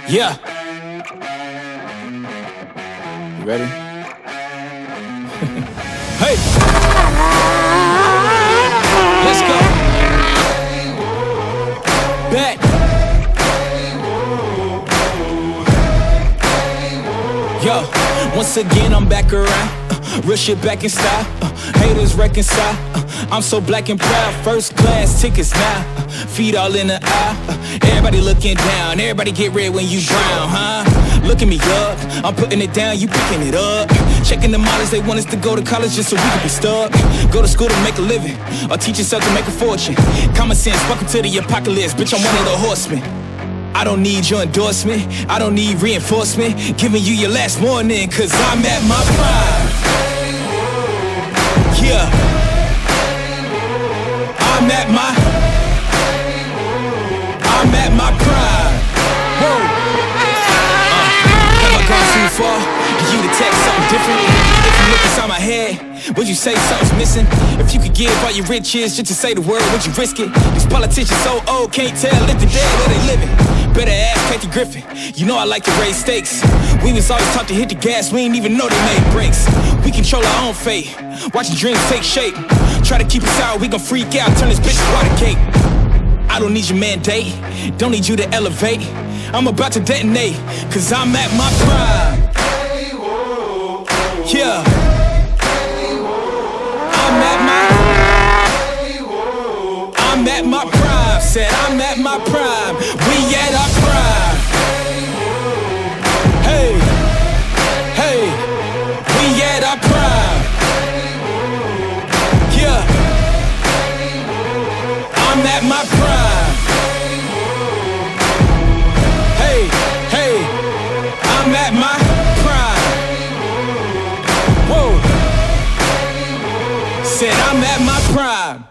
Yeah. You ready? Hey. Let's go. Back. Yo, once again I'm back around. Real shit back in style. Haters reconcile. I'm so black and proud. First class tickets now. Feet all in the aisle. Everybody looking down. Everybody get red when you drown, huh? Looking me up. I'm putting it down. You picking it up. Checking the models. They want us to go to college just so we can be stuck. Go to school to make a living. Or teach yourself to make a fortune. Common sense. Welcome to the apocalypse. Bitch, I'm one of the horsemen. I don't need your endorsement. I don't need reinforcement. Giving you your last warning. Cause I'm at my prime. Yeah. I'm at my prime. Whoa. Have I gone too far? Did you detect something different? If you look inside my head, would you say something's missing? If you could give all your riches just to say the word, would you risk it? These politicians so old, can't tell if they're dead or they living. Better ask Kathy Griffin. You know I like to raise stakes. We was always taught to hit the gas, we ain't even know they made brakes. We control our own fate, watching dreams take shape. Try to keep us out, we gon' freak out, turn this bitch to water cake. I don't need your mandate, don't need you to elevate. I'm about to detonate, cause I'm at my prime. Yeah. I'm at my prime, said I'm at my prime. We at our prime. Hey, hey, we at our prime. Yeah, I'm at my prime. Hey, hey, I'm at my prime. Whoa, said I'm at my prime.